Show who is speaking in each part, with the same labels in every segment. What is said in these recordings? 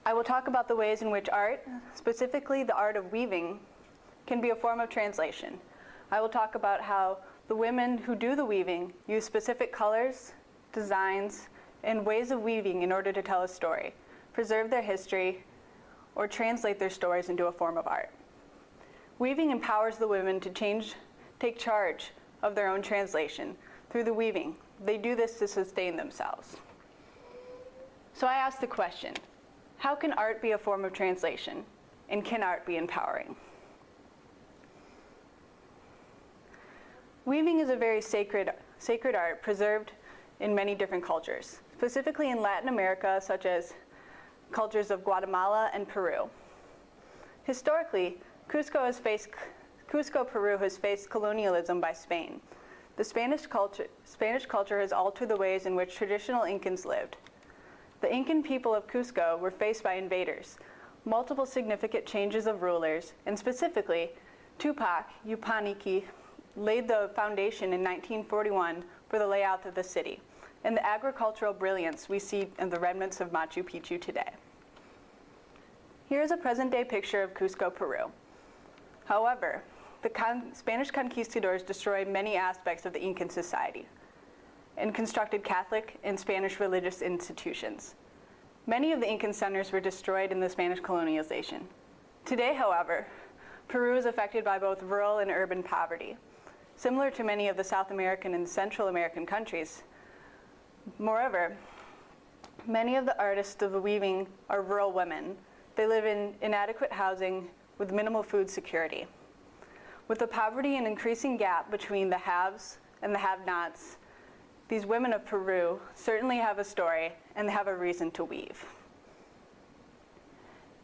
Speaker 1: I will talk about the ways in which art, specifically the art of weaving, can be a form of translation. I will talk about how the women who do the weaving use specific colors, designs, and ways of weaving in order to tell a story, preserve their history, or translate their stories into a form of art. Weaving empowers the women to take charge of their own translation through the weaving. They do this to sustain themselves. So I asked the question, how can art be a form of translation? And can art be empowering? Weaving is a very sacred art preserved in many different cultures, specifically in Latin America, such as cultures of Guatemala and Peru. Historically, Cusco, Peru has faced colonialism by Spain. The Spanish culture has altered the ways in which traditional Incans lived. The Incan people of Cusco were faced by invaders, multiple significant changes of rulers, and specifically, Tupac Yupanqui laid the foundation in 1941 for the layout of the city and the agricultural brilliance we see in the remnants of Machu Picchu today. Here is a present-day picture of Cusco, Peru. However, the Spanish conquistadors destroyed many aspects of the Incan society and constructed Catholic and Spanish religious institutions. Many of the Incan centers were destroyed in the Spanish colonialization. Today, however, Peru is affected by both rural and urban poverty, similar to many of the South American and Central American countries. Moreover, many of the artists of the weaving are rural women. They live in inadequate housing with minimal food security. With the poverty and increasing gap between the haves and the have-nots, these women of Peru certainly have a story and they have a reason to weave.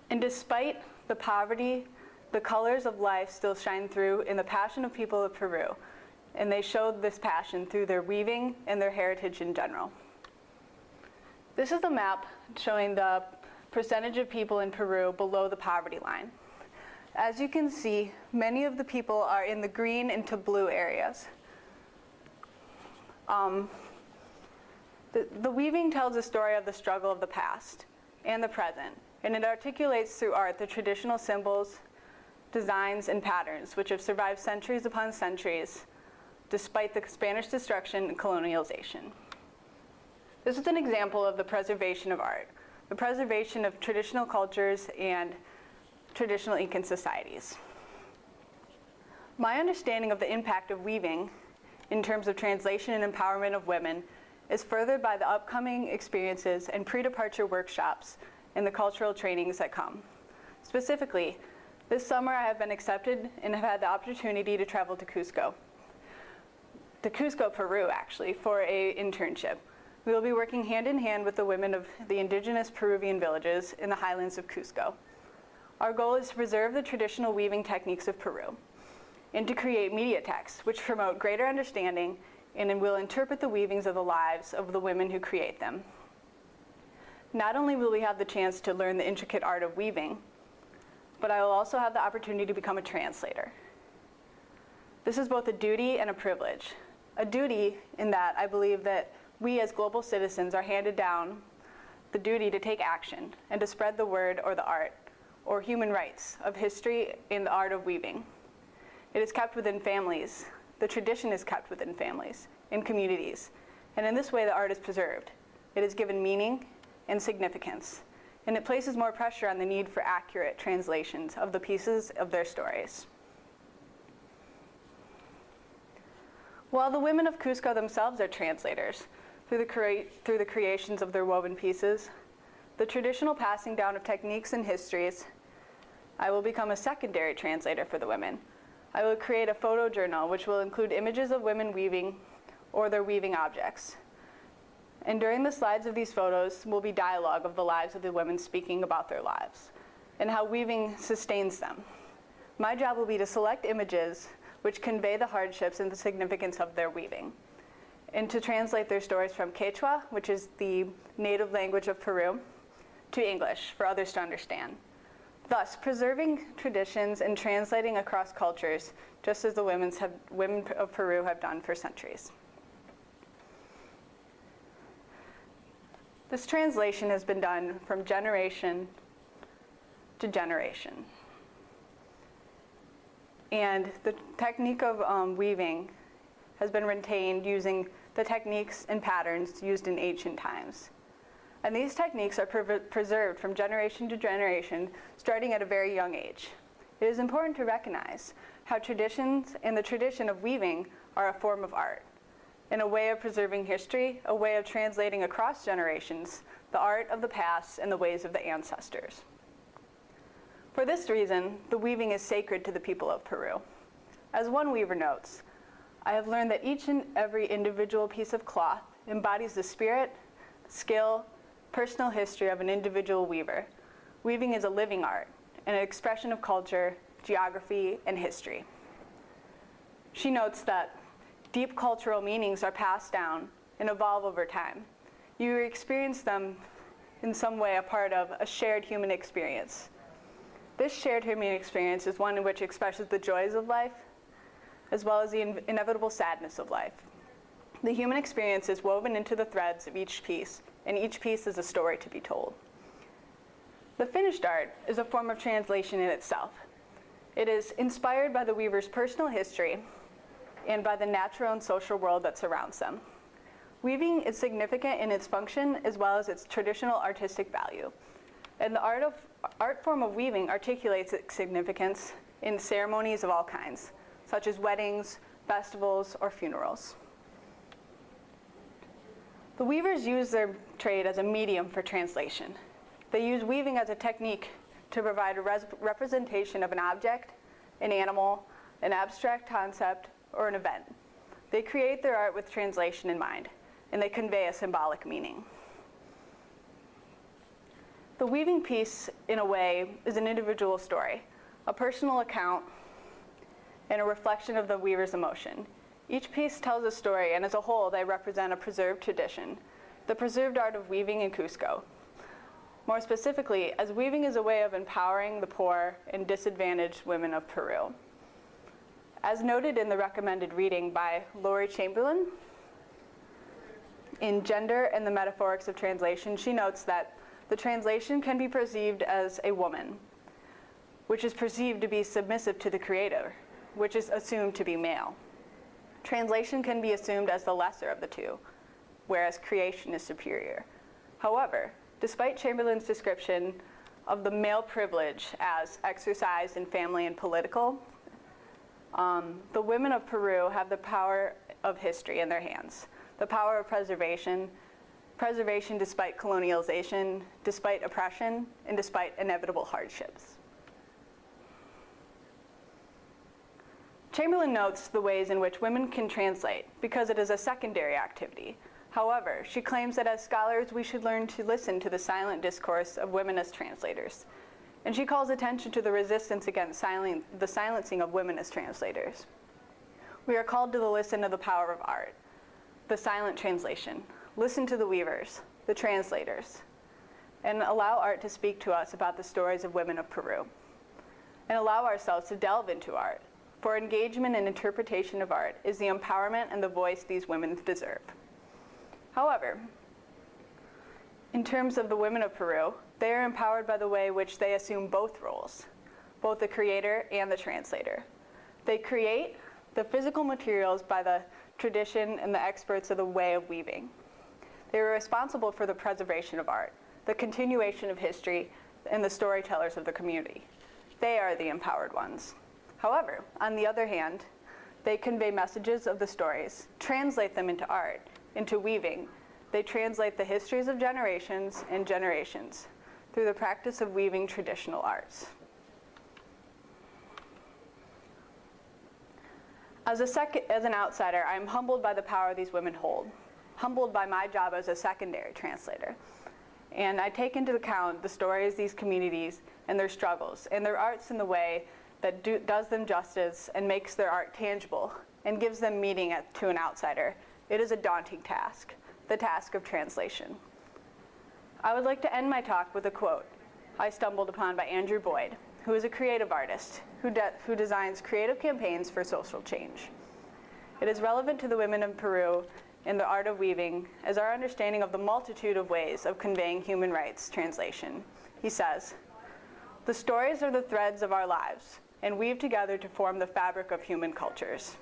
Speaker 1: And despite the poverty, the colors of life still shine through in the passion of people of Peru, and they showed this passion through their weaving and their heritage in general. This is a map showing the percentage of people in Peru below the poverty line. As you can see, many of the people are in the green into blue areas. The weaving tells a story of the struggle of the past and the present, and it articulates through art the traditional symbols, designs, and patterns which have survived centuries upon centuries despite the Spanish destruction and colonialization. This is an example of the preservation of art, the preservation of traditional cultures and traditional Incan societies. My understanding of the impact of weaving in terms of translation and empowerment of women is furthered by the upcoming experiences and pre-departure workshops and the cultural trainings that come. Specifically, this summer I have been accepted and have had the opportunity to travel to Cusco, Peru actually, for an internship. We will be working hand in hand with the women of the indigenous Peruvian villages in the highlands of Cusco. Our goal is to preserve the traditional weaving techniques of Peru and to create media texts which promote greater understanding and will interpret the weavings of the lives of the women who create them. Not only will we have the chance to learn the intricate art of weaving, but I will also have the opportunity to become a translator. This is both a duty and a privilege. A duty in that I believe that we as global citizens are handed down the duty to take action and to spread the word or the art or human rights of history in the art of weaving. It is kept within families. The tradition is kept within families, in communities. And in this way, the art is preserved. It is given meaning and significance. And it places more pressure on the need for accurate translations of the pieces of their stories. While the women of Cusco themselves are translators through the creations of their woven pieces, the traditional passing down of techniques and histories, I will become a secondary translator for the women. I will create a photo journal which will include images of women weaving or their weaving objects. And during the slides of these photos will be dialogue of the lives of the women speaking about their lives and how weaving sustains them. My job will be to select images which convey the hardships and the significance of their weaving, and to translate their stories from Quechua, which is the native language of Peru, to English for others to understand. Thus, preserving traditions and translating across cultures, just as the women of Peru have done for centuries. This translation has been done from generation to generation. And the technique of weaving has been retained using the techniques and patterns used in ancient times. And these techniques are preserved from generation to generation, starting at a very young age. It is important to recognize how traditions and the tradition of weaving are a form of art, and a way of preserving history, a way of translating across generations the art of the past and the ways of the ancestors. For this reason, the weaving is sacred to the people of Peru. As one weaver notes, "I have learned that each and every individual piece of cloth embodies the spirit, skill, personal history of an individual weaver. Weaving is a living art, and an expression of culture, geography, and history." She notes that deep cultural meanings are passed down and evolve over time. You experience them in some way a part of a shared human experience. This shared human experience is one in which expresses the joys of life, as well as the inevitable sadness of life. The human experience is woven into the threads of each piece, and each piece is a story to be told. The finished art is a form of translation in itself. It is inspired by the weaver's personal history and by the natural and social world that surrounds them. Weaving is significant in its function as well as its traditional artistic value. And the art form of weaving articulates its significance in ceremonies of all kinds, such as weddings, festivals, or funerals. The weavers use their trade as a medium for translation. They use weaving as a technique to provide a representation of an object, an animal, an abstract concept, or an event. They create their art with translation in mind, and they convey a symbolic meaning. The weaving piece, in a way, is an individual story, a personal account, and a reflection of the weaver's emotion. Each piece tells a story, and as a whole, they represent a preserved tradition, the preserved art of weaving in Cusco. More specifically, as weaving is a way of empowering the poor and disadvantaged women of Peru. As noted in the recommended reading by Laurie Chamberlain, in Gender and the Metaphorics of Translation, she notes that the translation can be perceived as a woman, which is perceived to be submissive to the creator, which is assumed to be male. Translation can be assumed as the lesser of the two, whereas creation is superior. However, despite Chamberlain's description of the male privilege as exercised in family and political, the women of Peru have the power of history in their hands, the power of preservation despite colonialization, despite oppression, and despite inevitable hardships. Chamberlain notes the ways in which women can translate because it is a secondary activity. However, she claims that as scholars, we should learn to listen to the silent discourse of women as translators. And she calls attention to the resistance against the silencing of women as translators. We are called to listen to the power of art, the silent translation. Listen to the weavers, the translators, and allow art to speak to us about the stories of women of Peru. And allow ourselves to delve into art, for engagement and interpretation of art is the empowerment and the voice these women deserve. However, in terms of the women of Peru, they are empowered by the way in which they assume both roles, both the creator and the translator. They create the physical materials by the tradition and the experts of the way of weaving. They are responsible for the preservation of art, the continuation of history, and the storytellers of the community. They are the empowered ones. However, on the other hand, they convey messages of the stories, translate them into art, into weaving. They translate the histories of generations and generations through the practice of weaving traditional arts. As an outsider, I am humbled by the power these women hold, humbled by my job as a secondary translator. And I take into account the stories of these communities and their struggles, and their arts in the way that does them justice and makes their art tangible and gives them meaning to an outsider. It is a daunting task, the task of translation. I would like to end my talk with a quote I stumbled upon by Andrew Boyd, who is a creative artist who designs creative campaigns for social change. It is relevant to the women of Peru in the art of weaving as our understanding of the multitude of ways of conveying human rights translation. He says, The stories are the threads of our lives and weave together to form the fabric of human cultures.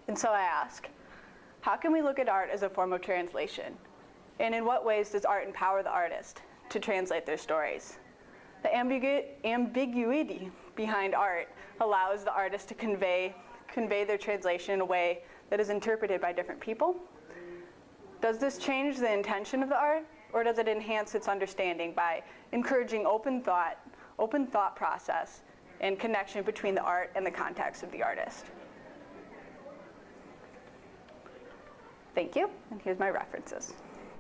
Speaker 1: And so I ask, how can we look at art as a form of translation? And in what ways does art empower the artist to translate their stories? The ambiguity behind art allows the artist to convey their translation in a way that is interpreted by different people. Does this change the intention of the art, or does it enhance its understanding by encouraging open thought process and connection between the art and the context of the artist? Thank you, and here's my references.